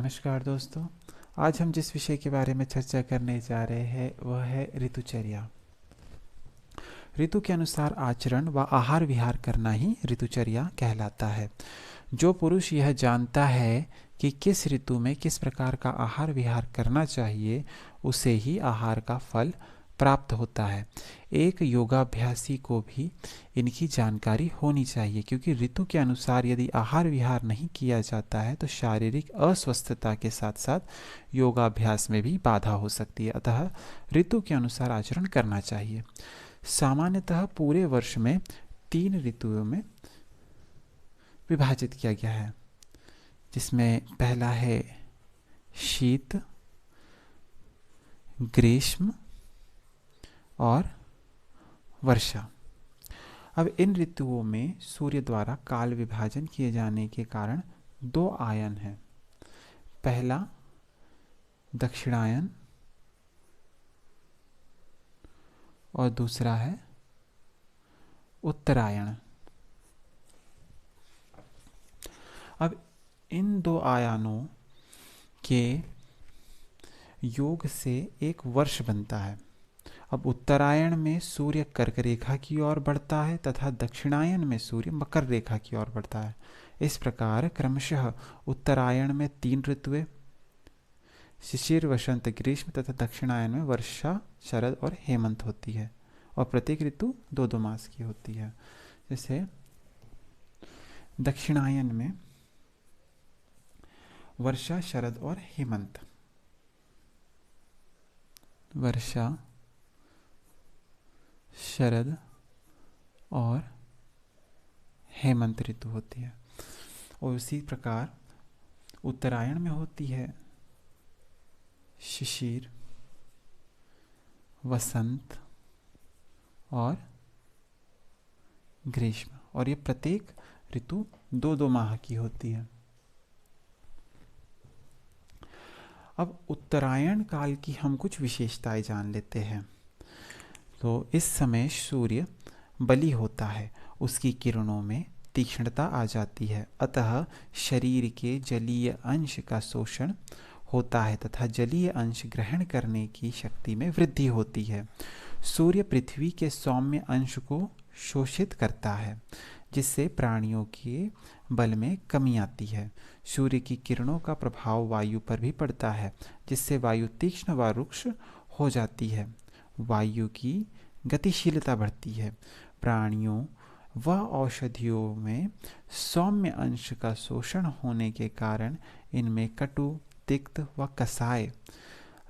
नमस्कार दोस्तों। आज हम जिस विषय के बारे में चर्चा करने जा रहे हैं वह है ऋतुचर्या। ऋतु के अनुसार आचरण व आहार विहार करना ही ऋतुचर्या कहलाता है। जो पुरुष यह जानता है कि किस ऋतु में किस प्रकार का आहार विहार करना चाहिए, उसे ही आहार का फल प्राप्त होता है। एक योगाभ्यासी को भी इनकी जानकारी होनी चाहिए, क्योंकि ऋतु के अनुसार यदि आहार विहार नहीं किया जाता है तो शारीरिक अस्वस्थता के साथ साथ योगाभ्यास में भी बाधा हो सकती है। अतः ऋतु के अनुसार आचरण करना चाहिए। सामान्यतः पूरे वर्ष में 3 ऋतुओं में विभाजित किया गया है, जिसमें पहला है शीत, ग्रीष्म और वर्षा। अब इन ऋतुओं में सूर्य द्वारा काल विभाजन किए जाने के कारण 2 आयन हैं। पहला दक्षिणायन और दूसरा है उत्तरायण। अब इन 2 आयानों के योग से एक वर्ष बनता है। अब उत्तरायण में सूर्य कर्क रेखा की ओर बढ़ता है तथा दक्षिणायन में सूर्य मकर रेखा की ओर बढ़ता है। इस प्रकार क्रमशः उत्तरायण में 3 ऋतुएं, शिशिर, वसंत, ग्रीष्म तथा दक्षिणायन में वर्षा, शरद और हेमंत होती है, और प्रत्येक ऋतु 2-2 मास की होती है। जैसे दक्षिणायन में वर्षा, शरद और हेमंत। वर्षा, शरद और हेमंत ऋतु होती है। और उसी प्रकार उत्तरायण में होती है शिशिर, वसंत और ग्रीष्म, और ये प्रत्येक ऋतु 2-2 माह की होती है। अब उत्तरायण काल की हम कुछ विशेषताएं जान लेते हैं। तो इस समय सूर्य बली होता है, उसकी किरणों में तीक्ष्णता आ जाती है, अतः शरीर के जलीय अंश का शोषण होता है तथा जलीय अंश ग्रहण करने की शक्ति में वृद्धि होती है। सूर्य पृथ्वी के सौम्य अंश को शोषित करता है, जिससे प्राणियों के बल में कमी आती है। सूर्य की किरणों का प्रभाव वायु पर भी पड़ता है, जिससे वायु तीक्ष्ण व रुक्ष हो जाती है। वायु की गतिशीलता बढ़ती है। प्राणियों व औषधियों में सौम्य अंश का शोषण होने के कारण इनमें कटु, तिक्त व कसाय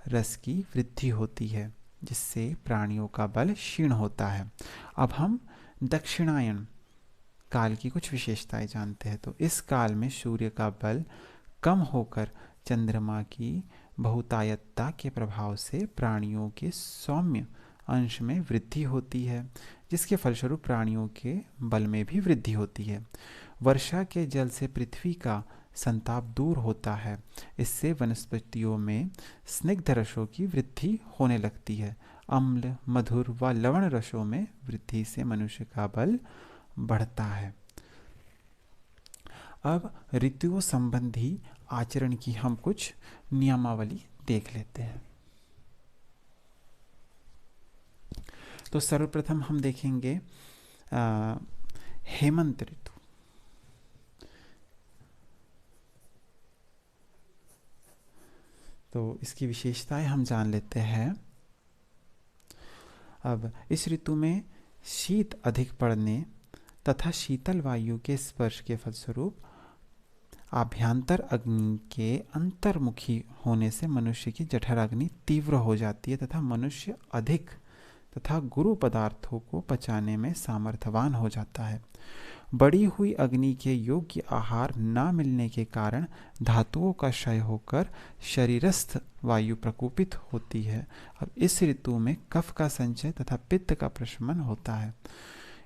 रस की वृद्धि होती है, जिससे प्राणियों का बल क्षीण होता है। अब हम दक्षिणायन काल की कुछ विशेषताएं जानते हैं। तो इस काल में सूर्य का बल कम होकर चंद्रमा की बहुतायतता के प्रभाव से प्राणियों के सौम्य अंश में वृद्धि होती है, जिसके फलस्वरूप प्राणियों के बल में भी वृद्धि होती है। वर्षा के जल से पृथ्वी का संताप दूर होता है। इससे वनस्पतियों में स्निग्ध रसों की वृद्धि होने लगती है। अम्ल, मधुर व लवण रसों में वृद्धि से मनुष्य का बल बढ़ता है। अब ऋतुओं संबंधी आचरण की हम कुछ नियमावली देख लेते हैं। तो सर्वप्रथम हम देखेंगे हेमंत ऋतु। तो इसकी विशेषताएं हम जान लेते हैं। अब इस ऋतु में शीत अधिक पड़ने तथा शीतल वायु के स्पर्श के फलस्वरूप आभ्यंतर अग्नि के अंतर्मुखी होने से मनुष्य की जठराग्नि तीव्र हो जाती है तथा मनुष्य अधिक तथा गुरु पदार्थों को पचाने में सामर्थ्यवान हो जाता है। बढ़ी हुई अग्नि के योग्य आहार न मिलने के कारण धातुओं का क्षय होकर शरीरस्थ वायु प्रकोपित होती है। अब इस ऋतु में कफ का संचय तथा पित्त का प्रशमन होता है।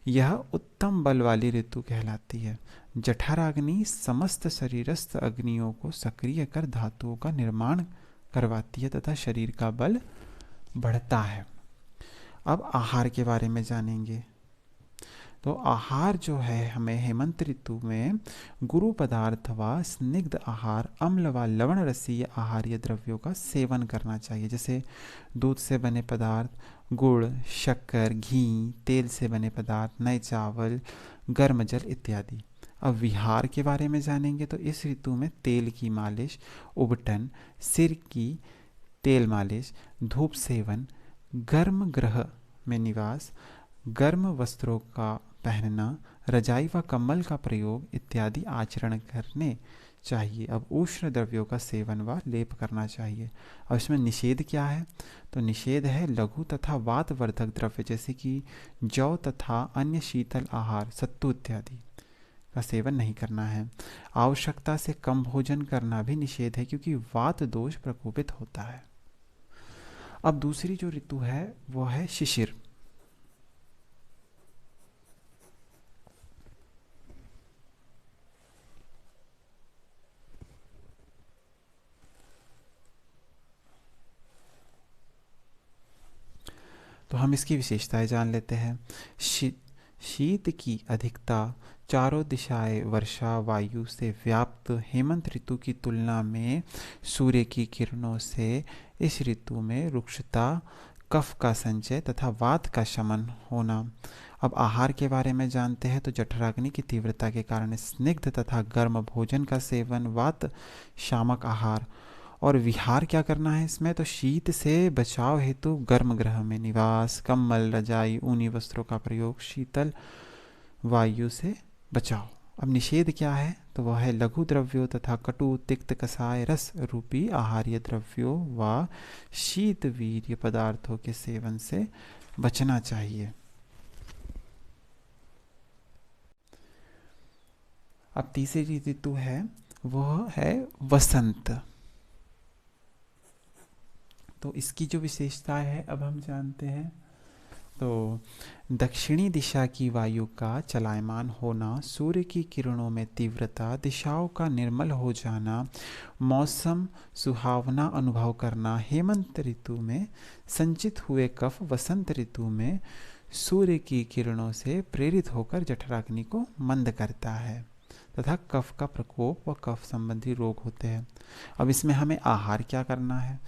यह उत्तम बल वाली ऋतु कहलाती है। जठराग्नि समस्त शरीरस्थ अग्नियों को सक्रिय कर धातुओं का निर्माण करवाती है तथा शरीर का बल बढ़ता है। अब आहार के बारे में जानेंगे। तो आहार जो है हमें हेमंत ऋतु में गुरु पदार्थ व स्निग्ध आहार, अम्ल व लवण रसीय आहार्य द्रव्यों का सेवन करना चाहिए, जैसे दूध से बने पदार्थ, गुड़, शक्कर, घी, तेल से बने पदार्थ, नए चावल, गर्म जल इत्यादि। अब विहार के बारे में जानेंगे तो इस ऋतु में तेल की मालिश, उबटन, सिर की तेल मालिश, धूप सेवन, गर्म गृह में निवास, गर्म वस्त्रों का पहनना, रजाई व कंबल का प्रयोग इत्यादि आचरण करने चाहिए। अब उष्ण द्रव्यों का सेवन व लेप करना चाहिए। अब इसमें निषेध क्या है? तो निषेध है लघु तथा वातवर्धक द्रव्य जैसे कि जौ तथा अन्य शीतल आहार, सत्तू इत्यादि का सेवन नहीं करना है। आवश्यकता से कम भोजन करना भी निषेध है क्योंकि वात दोष प्रकोपित होता है। अब दूसरी जो ऋतु है वो है शिशिर। तो हम इसकी विशेषताएं जान लेते हैं। शीत की अधिकता, चारों दिशाएं वर्षा वायु से व्याप्त हेमंत ऋतु की तुलना में सूर्य की किरणों से इस ऋतु में रुक्षता, कफ का संचय तथा वात का शमन होना। अब आहार के बारे में जानते हैं तो जठराग्नि की तीव्रता के कारण स्निग्ध तथा गर्म भोजन का सेवन, वात शामक आहार। और विहार क्या करना है इसमें? तो शीत से बचाव हेतु गर्म गृह में निवास, कम्बल, रजाई, ऊनी वस्त्रों का प्रयोग, शीतल वायु से बचाव। अब निषेध क्या है? तो वह है लघु द्रव्यों तथा कटु, तिक्त, कसाय, रस रूपी आहार्य द्रव्यों व शीत वीर्य पदार्थों के सेवन से बचना चाहिए। अब तीसरी ऋतु है वह है वसंत। तो इसकी जो विशेषता है अब हम जानते हैं। तो दक्षिणी दिशा की वायु का चलायमान होना, सूर्य की किरणों में तीव्रता, दिशाओं का निर्मल हो जाना, मौसम सुहावना अनुभव करना, हेमंत ऋतु में संचित हुए कफ वसंत ऋतु में सूर्य की किरणों से प्रेरित होकर जठराग्नि को मंद करता है तथा कफ का प्रकोप व कफ संबंधी रोग होते हैं। अब इसमें हमें आहार क्या करना है?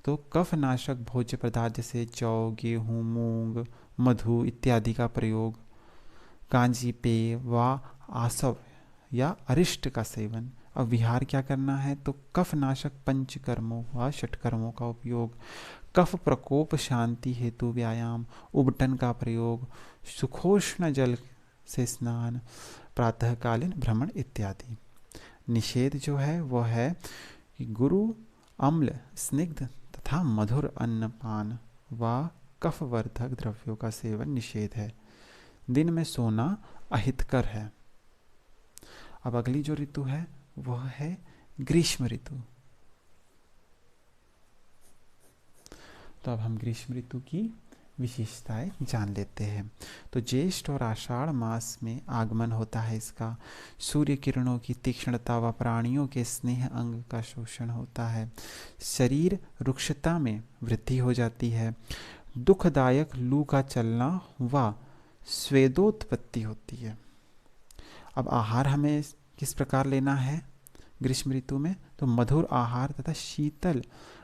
तो कफ नाशक भोज्य पदार्थ जैसे जौ, गेहूँ, मूंग, मधु इत्यादि का प्रयोग, कांजी पेय व आसव या अरिष्ट का सेवन। अब विहार क्या करना है? तो कफ नाशक पंचकर्मों व षटकर्मों का उपयोग, कफ प्रकोप शांति हेतु व्यायाम, उबटन का प्रयोग, सुखोष्ण जल से स्नान, प्रातःकालीन भ्रमण इत्यादि। निषेध जो है वह है कि गुरु, अम्ल, स्निग्ध तथा मधुर अन्नपान व कफवर्धक द्रव्यों का सेवन निषेध है। दिन में सोना अहितकर है। अब अगली जो ऋतु है वह है ग्रीष्म ऋतु। तो अब हम ग्रीष्म ऋतु की विशेषताएं जान लेते हैं। तो ज्येष्ठ और आषाढ़ मास में आगमन होता है इसका। सूर्य किरणों की तीक्ष्णता व प्राणियों के स्नेह अंग का शोषण होता है। शरीर रुक्षता में वृद्धि हो जाती है। दुखदायक लू का चलना व स्वेदोत्पत्ति होती है। अब आहार हमें किस प्रकार लेना है ग्रीष्म ऋतु में? तो मधुर आहार तथा शीतल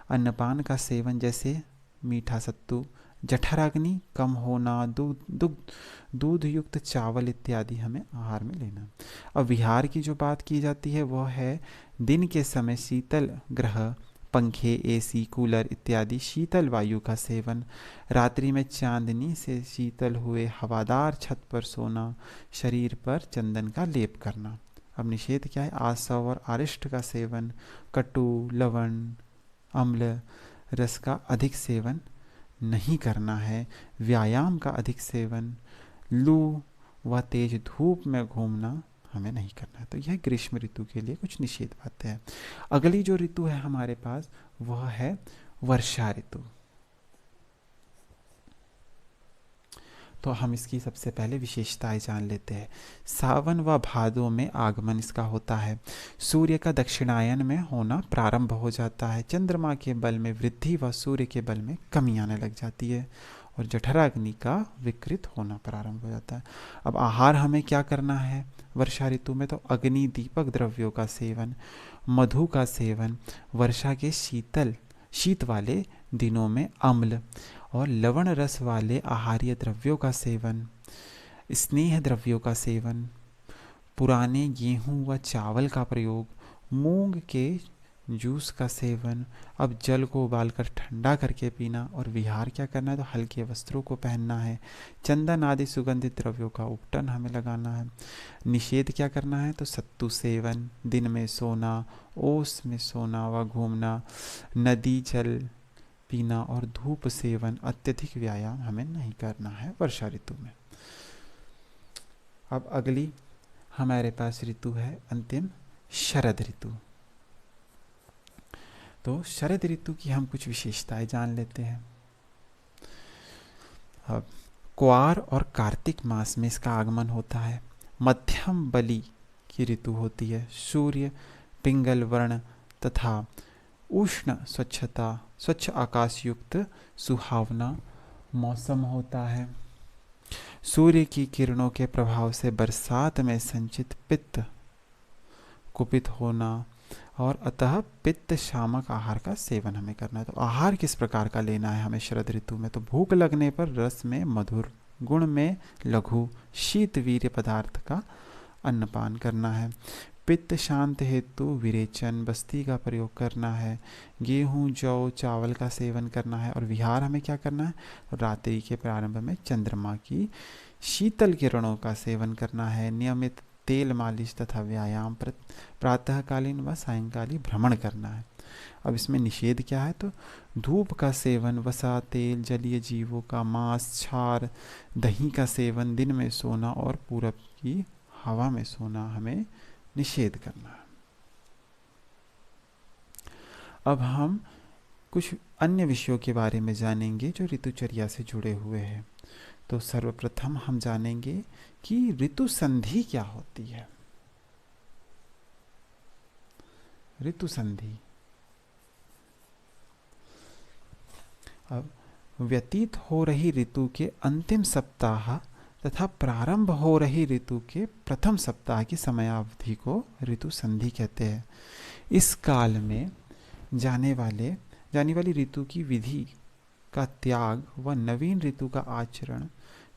अन्नपान का सेवन जैसे मीठा सत्तू, जठराग्नि कम होना, दूध युक्त चावल इत्यादि हमें आहार में लेना। अब विहार की जो बात की जाती है वह है दिन के समय शीतल ग्रह, पंखे, एसी, कूलर इत्यादि शीतल वायु का सेवन, रात्रि में चांदनी से शीतल हुए हवादार छत पर सोना, शरीर पर चंदन का लेप करना। अब निषेध क्या है? आसव और आरिष्ट का सेवन, कटु, लवण, अम्ल रस का अधिक सेवन नहीं करना है। व्यायाम का अधिक सेवन, लू व तेज धूप में घूमना हमें नहीं करना है। तो यह ग्रीष्म ऋतु के लिए कुछ निषेध बातें हैं। अगली जो ऋतु है हमारे पास वह है वर्षा ऋतु। तो हम इसकी सबसे पहले विशेषताएं जान लेते हैं। सावन व भादों में आगमन इसका होता है। सूर्य का दक्षिणायन में होना प्रारंभ हो जाता है। चंद्रमा के बल में वृद्धि व सूर्य के बल में कमी आने लग जाती है और जठराग्नि का विकृत होना प्रारंभ हो जाता है। अब आहार हमें क्या करना है वर्षा ऋतु में? तो अग्नि दीपक द्रव्यों का सेवन, मधु का सेवन, वर्षा के शीत वाले दिनों में अम्ल और लवण रस वाले आहार्य द्रव्यों का सेवन, स्नेह द्रव्यों का सेवन, पुराने गेहूं व चावल का प्रयोग, मूंग के जूस का सेवन। अब जल को उबालकर ठंडा करके पीना। और विहार क्या करना है? तो हल्के वस्त्रों को पहनना है। चंदन आदि सुगंधित द्रव्यों का उपटन हमें लगाना है। निषेध क्या करना है? तो सत्तू सेवन, दिन में सोना, ओस में सोना व घूमना, नदी जल पीना और धूप सेवन, अत्यधिक व्यायाम हमें नहीं करना है वर्षा ऋतु में। अब अगली हमारे पास ऋतु है अंतिम, शरद ऋतु। तो शरद ऋतु की हम कुछ विशेषताएं जान लेते हैं। अब क्वार और कार्तिक मास में इसका आगमन होता है। मध्यम बलि की ऋतु होती है। सूर्य पिंगल वर्ण तथा उष्ण स्वच्छ आकाश युक्त सुहावना मौसम होता है। सूर्य की किरणों के प्रभाव से बरसात में संचित पित्त कुपित होना और अतः पित्त शामक आहार का सेवन हमें करना है। तो आहार किस प्रकार का लेना है हमें शरद ऋतु में? तो भूख लगने पर रस में मधुर, गुण में लघु, शीत वीर्य पदार्थ का अन्नपान करना है। पित्त शांत हेतु विरेचन बस्ती का प्रयोग करना है। गेहूं जौ चावल का सेवन करना है। और विहार हमें क्या करना है? रात्रि के प्रारंभ में चंद्रमा की शीतल किरणों का सेवन करना है। नियमित तेल मालिश तथा व्यायाम प्रातःकालीन व सायंकालीन भ्रमण करना है। अब इसमें निषेध क्या है? तो धूप का सेवन, वसा, तेल, जलीय जीवों का मांस, छार, दही का सेवन, दिन में सोना और पूरब की हवा में सोना हमें निषेध करना है। अब हम कुछ अन्य विषयों के बारे में जानेंगे जो ऋतुचर्या से जुड़े हुए हैं। तो सर्वप्रथम हम जानेंगे कि ऋतु संधि क्या होती है। ऋतु संधि अब व्यतीत हो रही ऋतु के अंतिम सप्ताह तथा प्रारंभ हो रही ऋतु के प्रथम सप्ताह की समयावधि को ऋतु संधि कहते हैं। इस काल में जाने वाली ऋतु की विधि का त्याग व नवीन ऋतु का आचरण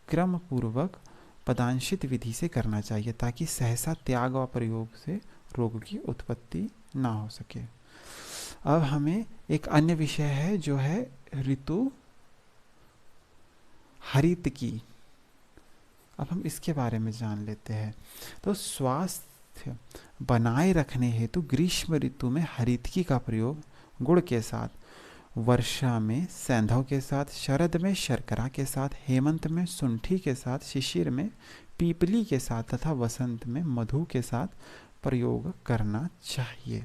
क्रम पूर्वक पदांशित विधि से करना चाहिए ताकि सहसा त्याग व प्रयोग से रोग की उत्पत्ति ना हो सके। अब हमें एक अन्य विषय है जो है ऋतु हरित की। अब हम इसके बारे में जान लेते हैं। तो स्वास्थ्य बनाए रखने हेतु ग्रीष्म ऋतु में हरितकी का प्रयोग गुड़ के साथ, वर्षा में सेंधव के साथ, शरद में शर्करा के साथ, हेमंत में शुंठी के साथ, शिशिर में पीपली के साथ तथा वसंत में मधु के साथ प्रयोग करना चाहिए।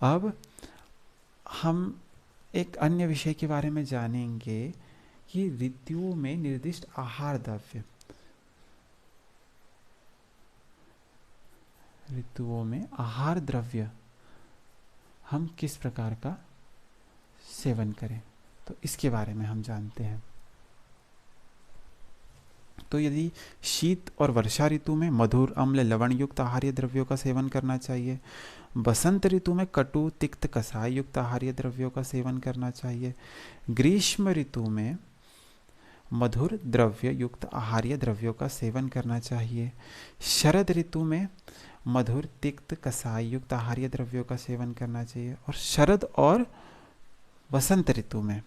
अब हम एक अन्य विषय के बारे में जानेंगे कि ऋतुओं में निर्दिष्ट आहार द्रव्य, ऋतुओं में आहार द्रव्य हम किस प्रकार का सेवन करें, तो इसके बारे में हम जानते हैं। तो यदि शीत और वर्षा ऋतु में मधुर, अम्ल, लवण युक्त आहार्य द्रव्यों का सेवन करना चाहिए। बसंत ऋतु में कटु, तिक्त, कसाय युक्त आहार्य द्रव्यों का सेवन करना चाहिए। ग्रीष्म ऋतु में मधुर द्रव्य युक्त आहार्य द्रव्यों का सेवन करना चाहिए। शरद ऋतु में मधुर, तिक्त, कसाय युक्त आहार्य द्रव्यों का सेवन करना चाहिए। और शरद और वसंत ऋतु में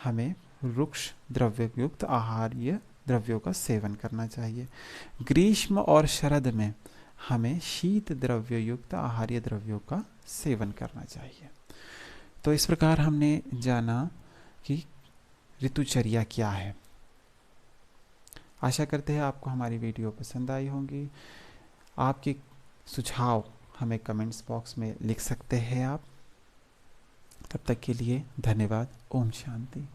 हमें रुक्ष द्रव्य युक्त आहार्य द्रव्यों का सेवन करना चाहिए। ग्रीष्म और शरद में हमें शीत द्रव्य युक्त आहार्य द्रव्यों का सेवन करना चाहिए। तो इस प्रकार हमने जाना कि ऋतुचर्या क्या है। आशा करते हैं आपको हमारी वीडियो पसंद आई होंगी। आपके सुझाव हमें कमेंट्स बॉक्स में लिख सकते हैं आप। तब तक के लिए धन्यवाद। ओम शांति।